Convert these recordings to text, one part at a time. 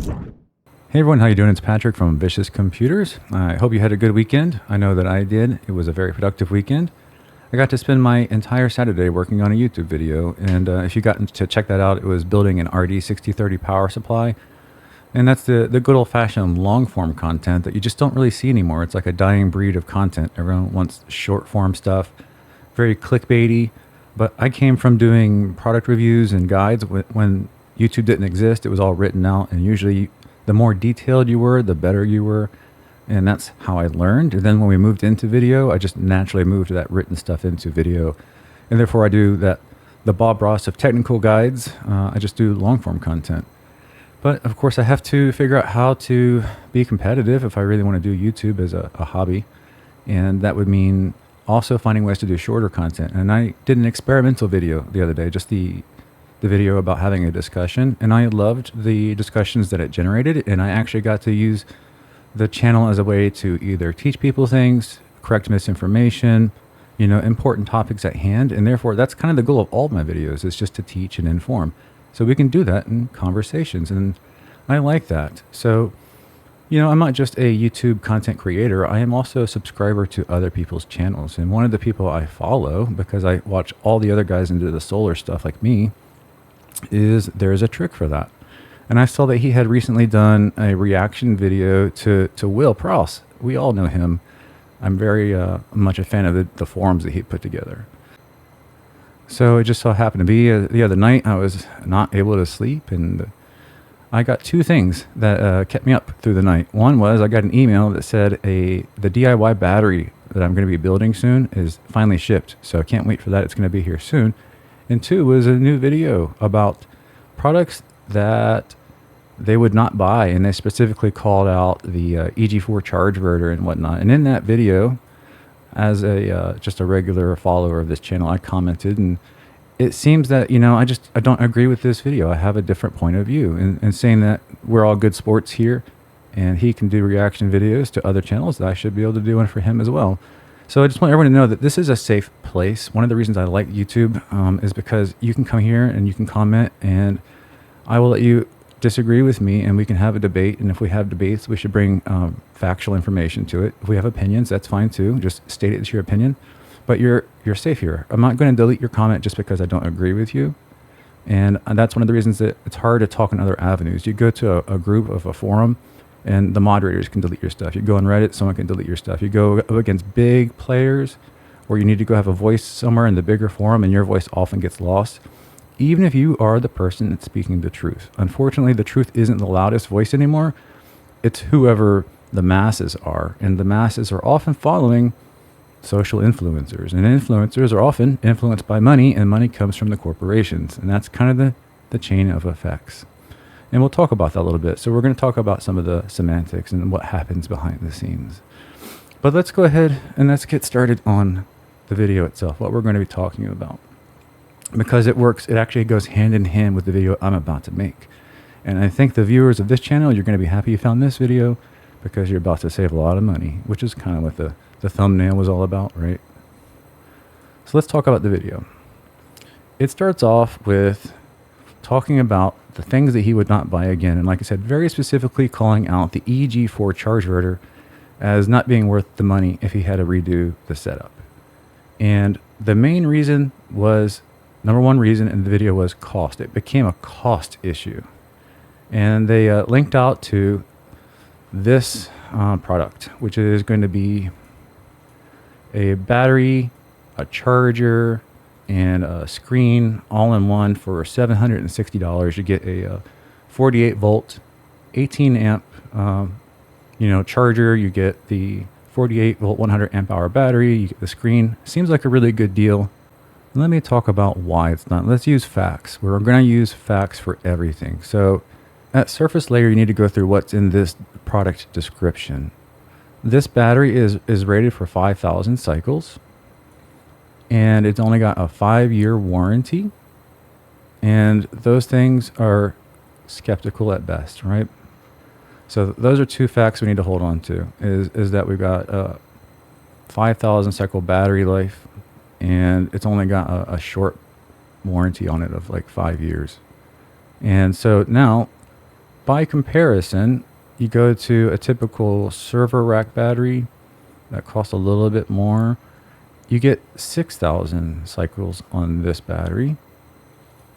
Hey everyone, how you doing? It's Patrick from Vicious Computers. I hope you had a good weekend. I know that I did. It was a very productive weekend. I got to spend my entire Saturday working on a YouTube video, and if you got to check that out, it was building an RD6030 power supply. And that's the good old-fashioned long-form content that you just don't really see anymore. It's like a dying breed of content. Everyone wants short-form stuff, very clickbaity. But I came from doing product reviews and guides when YouTube didn't exist. It was all written out, and usually the more detailed you were, the better you were. And that's how I learned. And then when we moved into video, I just naturally moved that written stuff into video. And therefore I do the Bob Ross of technical guides. I just do long form content. But of course I have to figure out how to be competitive if I really want to do YouTube as a hobby. And that would mean also finding ways to do shorter content. And I did an experimental video the other day, just the video about having a discussion, and I loved the discussions that it generated, and I actually got to use the channel as a way to either teach people things, correct misinformation, important topics at hand, and therefore that's kind of the goal of all of my videos, is just to teach and inform. So we can do that in conversations, and I like that. So, I'm not just a YouTube content creator, I am also a subscriber to other people's channels, and one of the people I follow, because I watch all the other guys into the solar stuff like me, there's a trick for that. And I saw that he had recently done a reaction video to Will Prowse. We all know him. I'm very much a fan of the forums that he put together. So it just so happened to be the other night I was not able to sleep, and I got two things that kept me up through the night. One was I got an email that said the DIY battery that I'm going to be building soon is finally shipped. So I can't wait for that. It's going to be here soon. And two was a new video about products that they would not buy, and they specifically called out the EG4 Chargeverter and whatnot. And in that video, as just a regular follower of this channel, I commented, and it seems that I don't agree with this video. I have a different point of view, and saying that we're all good sports here, and he can do reaction videos to other channels, that I should be able to do one for him as well. So I just want everyone to know that this is a safe place. One of the reasons I like YouTube is because you can come here and you can comment, and I will let you disagree with me, and we can have a debate. And if we have debates, we should bring factual information to it. If we have opinions, that's fine too. Just state it as your opinion. But you're safe here. I'm not going to delete your comment just because I don't agree with you. And that's one of the reasons that it's hard to talk in other avenues. You go to a group of a forum, and the moderators can delete your stuff. You go on Reddit, someone can delete your stuff. You go up against big players where you need to go have a voice somewhere in the bigger forum, and your voice often gets lost, even if you are the person that's speaking the truth. Unfortunately, the truth isn't the loudest voice anymore. It's whoever the masses are, and the masses are often following social influencers, and influencers are often influenced by money, and money comes from the corporations, and that's kind of the chain of effects. And we'll talk about that a little bit. So we're going to talk about some of the semantics and what happens behind the scenes. But let's go ahead and let's get started on the video itself, what we're going to be talking about. Because it actually goes hand in hand with the video I'm about to make. And I think the viewers of this channel, you're going to be happy you found this video, because you're about to save a lot of money, which is kind of what the thumbnail was all about, right? So let's talk about the video. It starts off with talking about the things that he would not buy again. And like I said, very specifically calling out the EG4 Chargeverter as not being worth the money if he had to redo the setup. And the main reason was, number one reason in the video was cost. It became a cost issue. And they linked out to this product, which is going to be a battery, a charger, and a screen all in one for $760. You get a 48 volt, 18 amp, charger. You get the 48 volt, 100 amp hour battery. You get the screen. Seems like a really good deal. Let me talk about why it's not. Let's use facts. We're going to use facts for everything. So at surface layer, you need to go through what's in this product description. This battery is rated for 5,000 cycles. And it's only got a 5-year warranty. And those things are skeptical at best, right? So those are two facts we need to hold on to, is that we've got a 5,000 cycle battery life, and it's only got a short warranty on it of like 5 years. And so now by comparison, you go to a typical server rack battery that costs a little bit more. You get 6,000 cycles on this battery,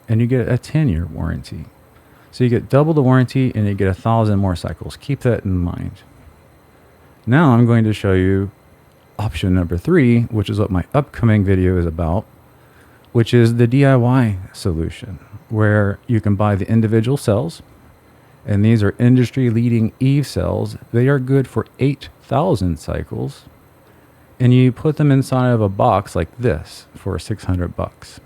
and you get a 10-year warranty. So you get double the warranty and you get 1,000 more cycles. Keep that in mind. Now I'm going to show you option number 3, which is what my upcoming video is about, which is the DIY solution, where you can buy the individual cells, and these are industry leading EVE cells. They are good for 8,000 cycles, and you put them inside of a box like this for $600.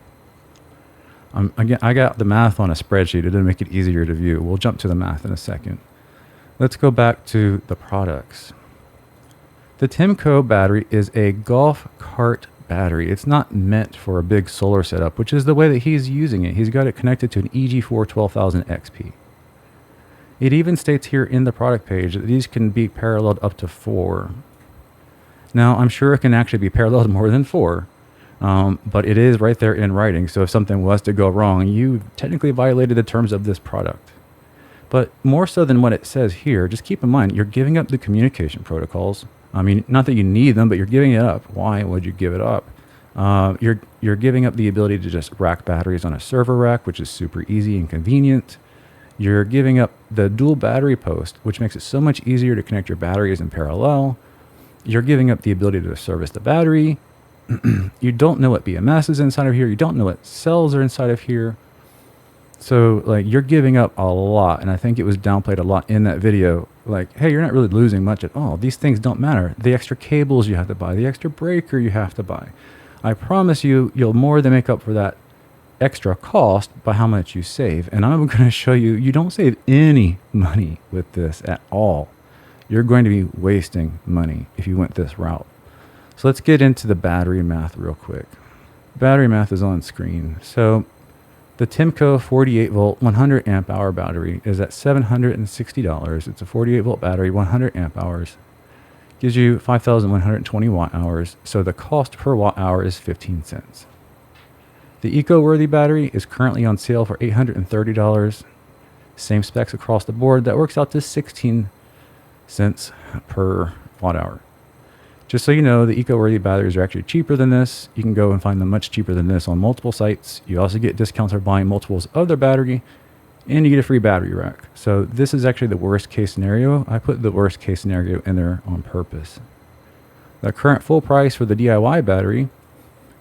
Again, I got the math on a spreadsheet. It didn't make it easier to view. We'll jump to the math in a second. Let's go back to the products. The Temgo battery is a golf cart battery. It's not meant for a big solar setup, which is the way that he's using it. He's got it connected to an EG4 12000 XP. It even states here in the product page that these can be paralleled up to 4. Now, I'm sure it can actually be paralleled more than 4, but it is right there in writing. So if something was to go wrong, you technically violated the terms of this product. But more so than what it says here, just keep in mind, you're giving up the communication protocols. I mean, not that you need them, but you're giving it up. Why would you give it up? You're giving up the ability to just rack batteries on a server rack, which is super easy and convenient. You're giving up the dual battery post, which makes it so much easier to connect your batteries in parallel. You're giving up the ability to service the battery. You don't know what BMS is inside of here. You don't know what cells are inside of here. So like you're giving up a lot. And I think it was downplayed a lot in that video. Like, hey, you're not really losing much at all. These things don't matter. The extra cables you have to buy, the extra breaker you have to buy. I promise you, you'll more than make up for that extra cost by how much you save. And I'm going to show you, you don't save any money with this at all. You're going to be wasting money if you went this route. So let's get into the battery math real quick. Battery math is on screen. So the Temgo 48 volt 100 amp hour battery is at $760. It's a 48 volt battery, 100 amp hours. Gives you 5,120 watt hours. So the cost per watt hour is 15 cents. The eco-worthy battery is currently on sale for $830. Same specs across the board. That works out to 16 cents per watt hour. Just so you know, the eco-worthy batteries are actually cheaper than this. You can go and find them much cheaper than this on multiple sites. You also get discounts for buying multiples of their battery, and you get a free battery rack. So this is actually the worst case scenario. I put the worst case scenario in there on purpose. The current full price for the DIY battery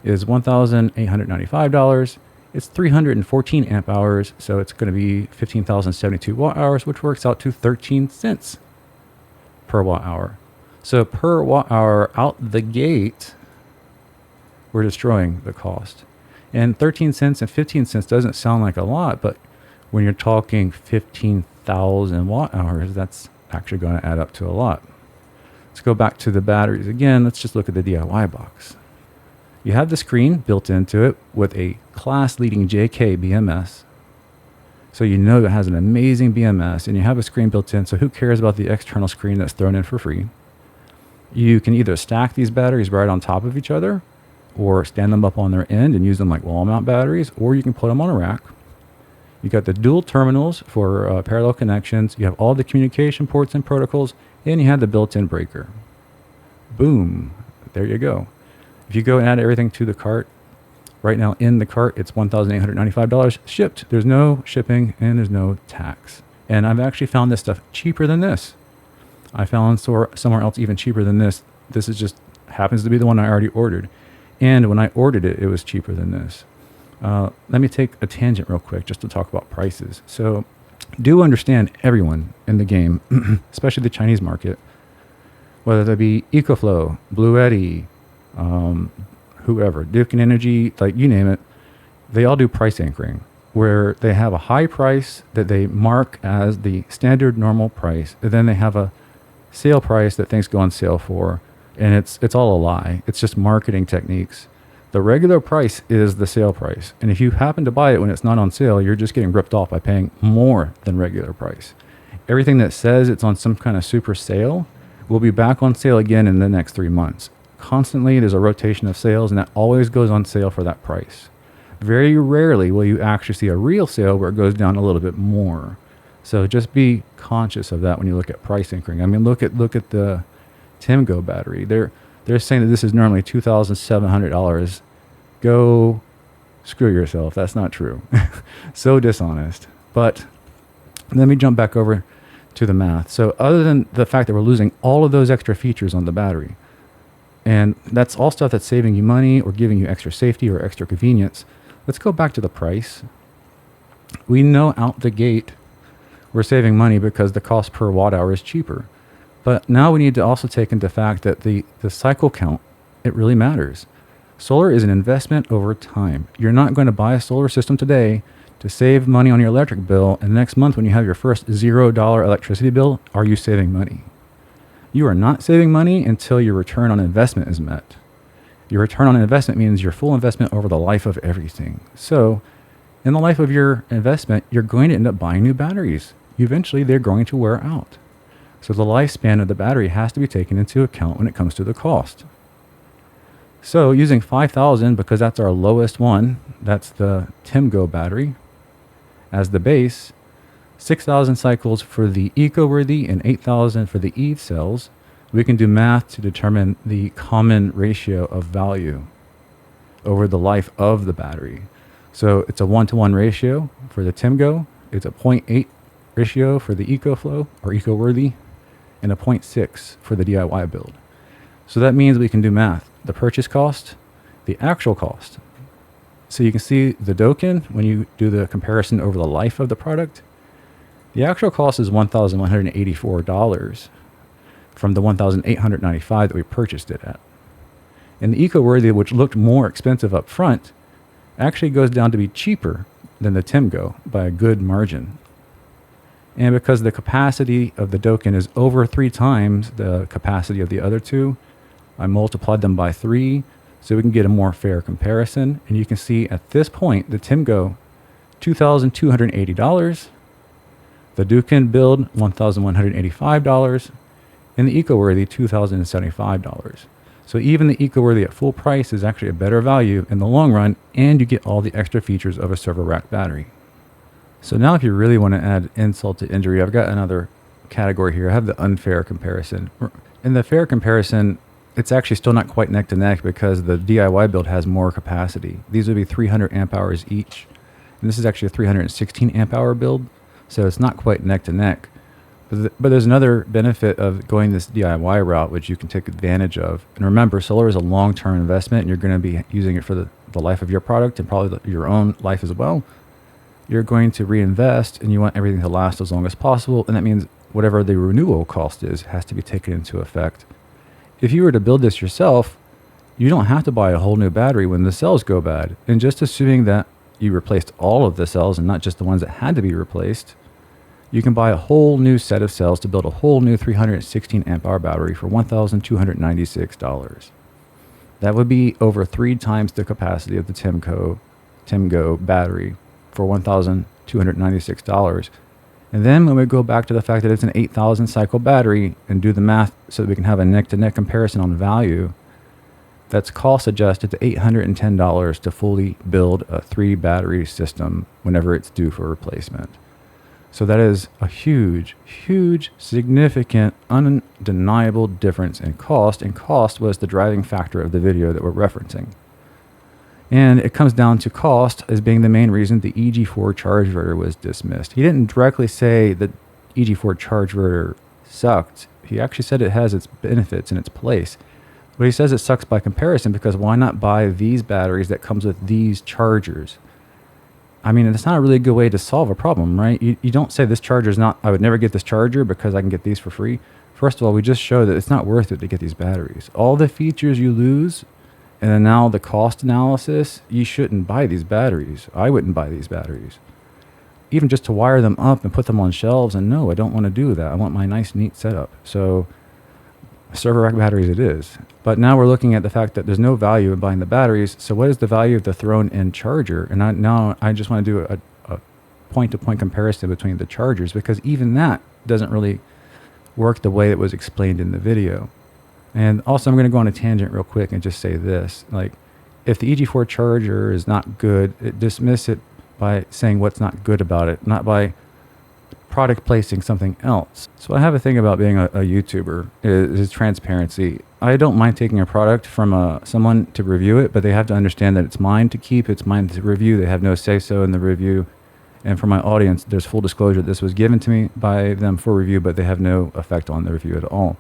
is $1,895. It's 314 amp hours, so it's going to be 15,072 watt hours, which works out to 13 cents per watt hour. So per watt hour out the gate, we're destroying the cost. And 13 cents and 15 cents doesn't sound like a lot, but when you're talking 15,000 watt hours, that's actually going to add up to a lot. Let's go back to the batteries again. Let's just look at the DIY box. You have the screen built into it with a class-leading JK BMS. So you know it has an amazing BMS, and you have a screen built in, so who cares about the external screen that's thrown in for free? You can either stack these batteries right on top of each other, or stand them up on their end and use them like wall mount batteries, or you can put them on a rack. You got the dual terminals for parallel connections. You have all the communication ports and protocols, and you have the built-in breaker. Boom, there you go. If you go and add everything to the cart, right now in the cart, it's $1,895 shipped. There's no shipping and there's no tax. And I've actually found this stuff cheaper than this. I found somewhere else even cheaper than this. This is just happens to be the one I already ordered. And when I ordered it, it was cheaper than this. Let me take a tangent real quick just to talk about prices. So do understand everyone in the game, especially the Chinese market, whether that be EcoFlow, Blue Eddy, whoever, Duke Energy, like you name it, they all do price anchoring, where they have a high price that they mark as the standard normal price, and then they have a sale price that things go on sale for, and it's all a lie. It's just marketing techniques. The regular price is the sale price, and if you happen to buy it when it's not on sale, you're just getting ripped off by paying more than regular price. Everything that says it's on some kind of super sale will be back on sale again in the next 3 months. Constantly, there's a rotation of sales, and that always goes on sale for that price. Very rarely will you actually see a real sale where it goes down a little bit more. So just be conscious of that when you look at price anchoring. I mean, look at the Temgo battery. They're saying that this is normally $2,700. Go screw yourself. That's not true. So dishonest. But let me jump back over to the math. So other than the fact that we're losing all of those extra features on the battery, and that's all stuff that's saving you money or giving you extra safety or extra convenience, let's go back to the price. We know out the gate we're saving money because the cost per watt hour is cheaper. But now we need to also take into fact that the cycle count, it really matters. Solar is an investment over time. You're not going to buy a solar system today to save money on your electric bill, and next month when you have your first $0 electricity bill, are you saving money? You are not saving money until your return on investment is met. Your return on investment means your full investment over the life of everything. So in the life of your investment, you're going to end up buying new batteries. Eventually, they're going to wear out. So the lifespan of the battery has to be taken into account when it comes to the cost. So using 5,000, because that's our lowest one, that's the Temgo battery, as the base, 6,000 cycles for the eco-worthy and 8,000 for the EV cells, we can do math to determine the common ratio of value over the life of the battery. So it's a 1-to-1 ratio for the Temgo, it's a 0.8 ratio for the EcoFlow or eco-worthy, and a 0.6 for the DIY build. So that means we can do math. The purchase cost, the actual cost. So you can see the Doken, when you do the comparison over the life of the product, the actual cost is $1,184 from the $1,895 that we purchased it at. And the eco-worthy, which looked more expensive up front, actually goes down to be cheaper than the Temgo by a good margin. And because the capacity of the Doken is over 3 times the capacity of the other two, I multiplied them by 3 so we can get a more fair comparison. And you can see at this point, the Temgo, $2,280, the Doken build, $1,185, and the eco-worthy, $2,075. So even the eco-worthy at full price is actually a better value in the long run, and you get all the extra features of a server rack battery. So now if you really want to add insult to injury, I've got another category here. I have the unfair comparison. In the fair comparison, it's actually still not quite neck to neck because the DIY build has more capacity. These would be 300 amp hours each. And this is actually a 316 amp hour build. So it's not quite neck to neck. But there's another benefit of going this DIY route, which you can take advantage of. And remember, solar is a long-term investment, and you're going to be using it for the life of your product and probably your own life as well. You're going to reinvest, and you want everything to last as long as possible. And that means whatever the renewal cost is has to be taken into effect. If you were to build this yourself, you don't have to buy a whole new battery when the cells go bad. And just assuming that you replaced all of the cells and not just the ones that had to be replaced, you can buy a whole new set of cells to build a whole new 316 amp hour battery for $1,296. That would be over 3 times the capacity of the Temgo battery for $1,296. And then when we go back to the fact that it's an 8,000 cycle battery and do the math so that we can have a neck-to-neck comparison on value, that's cost adjusted to $810 to fully build a 3 battery system whenever it's due for replacement. So that is a huge, huge, significant, undeniable difference in cost, and cost was the driving factor of the video that we're referencing. And it comes down to cost as being the main reason the EG4 Chargeverter was dismissed. He didn't directly say that EG4 Chargeverter sucked. He actually said it has its benefits in its place. But he says it sucks by comparison because why not buy these batteries that comes with these chargers? I mean, it's not a really good way to solve a problem, right? You don't say this charger is not, I would never get this charger because I can get these for free. First of all, we just showed that it's not worth it to get these batteries. All the features you lose, and then now the cost analysis, you shouldn't buy these batteries. I wouldn't buy these batteries. Even just to wire them up and put them on shelves, and no, I don't want to do that. I want my nice, neat setup. So server rack batteries it is. But now we're looking at the fact that there's no value in buying the batteries. So what is the value of the thrown-in charger? And I just want to do a point-to-point comparison between the chargers, because even that doesn't really work the way it was explained in the video. And also I'm going to go on a tangent real quick and just say this. Like, if the EG4 charger is not good, dismiss it by saying what's not good about it, not by product placing something else. So I have a thing about being a YouTuber is transparency. I don't mind taking a product from someone to review it, but they have to understand that it's mine to keep, it's mine to review. They have no say-so in the review. And for my audience, there's full disclosure. This was given to me by them for review, but they have no effect on the review at all.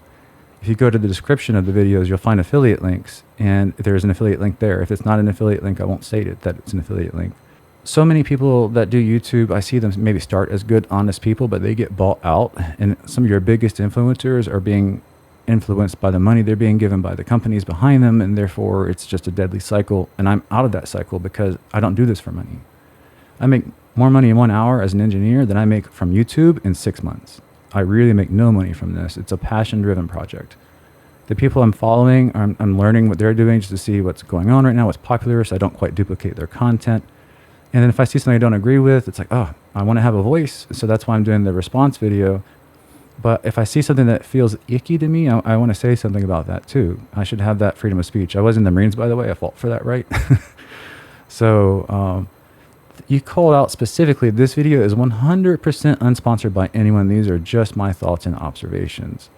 If you go to the description of the videos, you'll find affiliate links, and there's an affiliate link there. If it's not an affiliate link, I won't state it that it's an affiliate link. So many people that do YouTube, I see them maybe start as good, honest people, but they get bought out. And some of your biggest influencers are being influenced by the money they're being given by the companies behind them, and therefore it's just a deadly cycle. And I'm out of that cycle because I don't do this for money. I make more money in 1 hour as an engineer than I make from YouTube in 6 months. I really make no money from this. It's a passion-driven project. The people I'm following, I'm learning what they're doing just to see what's going on right now, what's popular, so I don't quite duplicate their content. And then if I see something I don't agree with, it's like, oh, I want to have a voice, so that's why I'm doing the response video. But if I see something that feels icky to me, I want to say something about that too. I should have that freedom of speech. I was in the Marines, by the way. I fought for that right. So you called out specifically, this video is 100% unsponsored by anyone. These are just my thoughts and observations.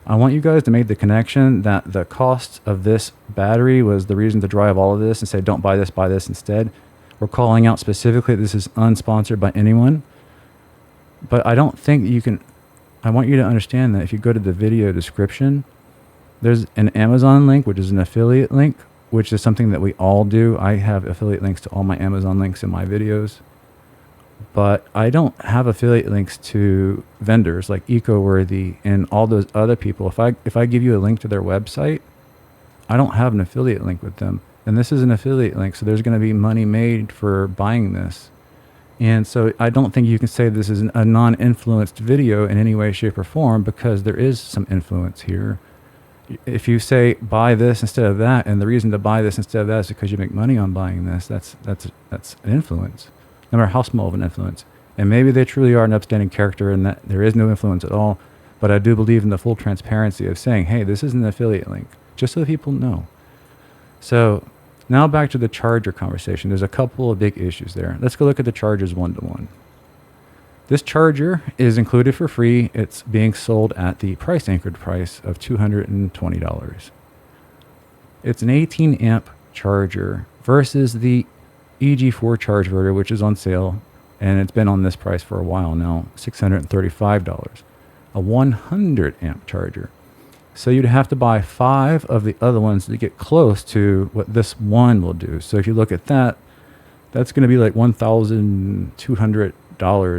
I want you guys to make the connection that the cost of this battery was the reason to drive all of this and say, don't buy this instead. We're calling out specifically, this is unsponsored by anyone. But I don't think you can, I want you to understand that if you go to the video description, there's an Amazon link, which is an affiliate link, which is something that we all do. I have affiliate links to all my Amazon links in my videos, but I don't have affiliate links to vendors like EcoWorthy and all those other people. If I give you a link to their website, I don't have an affiliate link with them. And this is an affiliate link, so there's going to be money made for buying this. And so I don't think you can say this is a non-influenced video in any way, shape, or form, because there is some influence here. If you say buy this instead of that, and the reason to buy this instead of that is because you make money on buying this, that's an influence, no matter how small of an influence. And maybe they truly are an upstanding character and that there is no influence at all. But I do believe in the full transparency of saying, hey, this is an affiliate link, just so that people know. So now back to the charger conversation. There's a couple of big issues there. Let's go look at the chargers one-to-one. This charger is included for free. It's being sold at the price anchored price of $220. It's an 18 amp charger versus the EG4 Chargeverter, which is on sale, and it's been on this price for a while now, $635. A 100 amp charger. So you'd have to buy 5 of the other ones to get close to what this one will do. So if you look at that, that's going to be like $1,200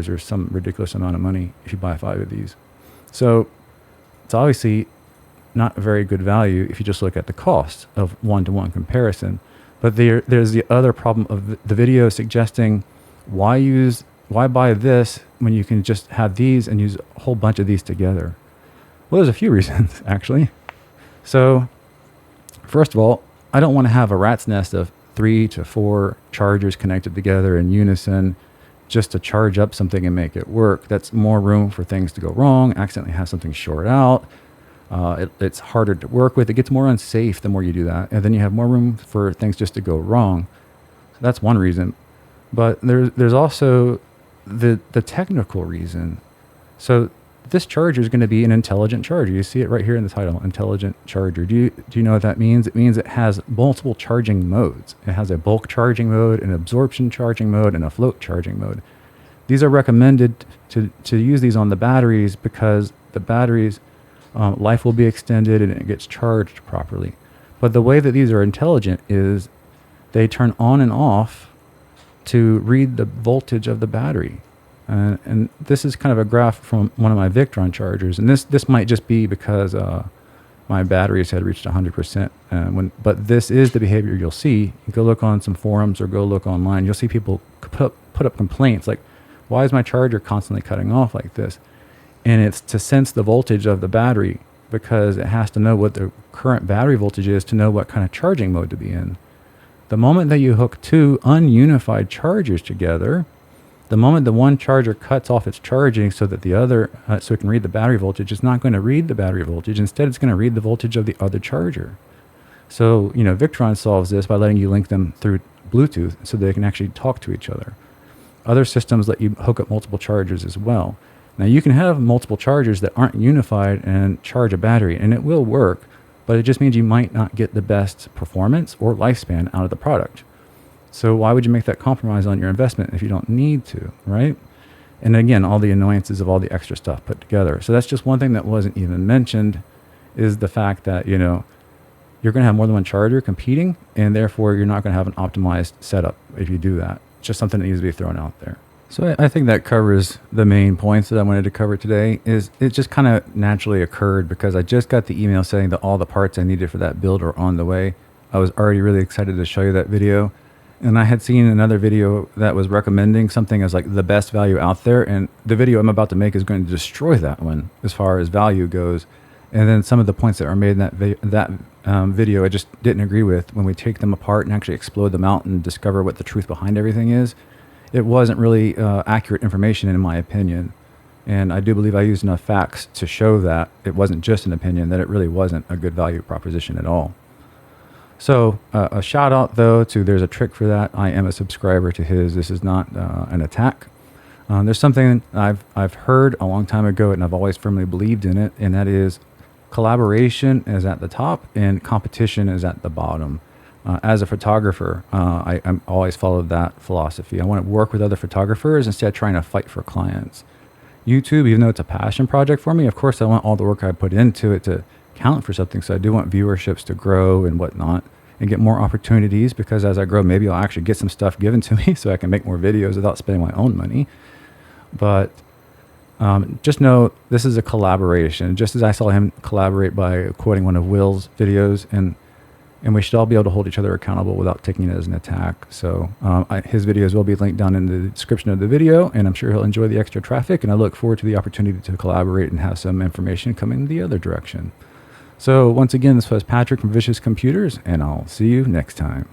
or some ridiculous amount of money if you buy 5 of these. So it's obviously not a very good value if you just look at the cost of one-to-one comparison. But there's the other problem of the video suggesting why buy this when you can just have these and use a whole bunch of these together. Well, there's a few reasons, actually. So first of all, I don't want to have a rat's nest of 3 to 4 chargers connected together in unison just to charge up something and make it work. That's more room for things to go wrong, accidentally have something short out. It's harder to work with. It gets more unsafe the more you do that. And then you have more room for things just to go wrong. So that's one reason. But there's also the technical reason. So this charger is going to be an intelligent charger. You see it right here in the title, intelligent charger. Do you know what that means? It means it has multiple charging modes. It has a bulk charging mode, an absorption charging mode, and a float charging mode. These are recommended to use these on the batteries because the batteries life will be extended and it gets charged properly. But the way that these are intelligent is they turn on and off to read the voltage of the battery. And this is kind of a graph from one of my Victron chargers. And this might just be because my batteries had reached 100%. But this is the behavior you'll see. You go look on some forums or go look online. You'll see people put up complaints like, why is my charger constantly cutting off like this? And it's to sense the voltage of the battery because it has to know what the current battery voltage is to know what kind of charging mode to be in. The moment that you hook 2 ununified chargers together, the moment the one charger cuts off its charging so that the other, so it can read the battery voltage, it's not going to read the battery voltage. Instead, it's going to read the voltage of the other charger. So, Victron solves this by letting you link them through Bluetooth so they can actually talk to each other. Other systems let you hook up multiple chargers as well. Now you can have multiple chargers that aren't unified and charge a battery, and it will work, but it just means you might not get the best performance or lifespan out of the product. So why would you make that compromise on your investment if you don't need to, right? And again, all the annoyances of all the extra stuff put together. So that's just one thing that wasn't even mentioned, is the fact that, you know, you're going to have more than one charger competing, and therefore you're not going to have an optimized setup if you do that. It's just something that needs to be thrown out there. So I think that covers the main points that I wanted to cover today. Is it just kind of naturally occurred because I just got the email saying that all the parts I needed for that build are on the way. I was already really excited to show you that video. And I had seen another video that was recommending something as like the best value out there. And the video I'm about to make is going to destroy that one as far as value goes. And then some of the points that are made in that video I just didn't agree with. When we take them apart and actually explode them out and discover what the truth behind everything is, it wasn't really accurate information in my opinion. And I do believe I used enough facts to show that it wasn't just an opinion, that it really wasn't a good value proposition at all. So a shout out though to There's a Trick for That. I am a subscriber to his. This is not an attack. There's something I've heard a long time ago, and I've always firmly believed in it, and that is collaboration is at the top and competition is at the bottom. As a photographer, I'm always followed that philosophy. I want to work with other photographers instead of trying to fight for clients. YouTube, even though it's a passion project for me, of course I want all the work I put into it to count for something. So I do want viewerships to grow and whatnot and get more opportunities, because as I grow, maybe I'll actually get some stuff given to me so I can make more videos without spending my own money. But just know this is a collaboration, just as I saw him collaborate by quoting one of Will's videos, and we should all be able to hold each other accountable without taking it as an attack. So his videos will be linked down in the description of the video, and I'm sure he'll enjoy the extra traffic, and I look forward to the opportunity to collaborate and have some information coming the other direction. So once again, this was Patrick from Vicious Computers, and I'll see you next time.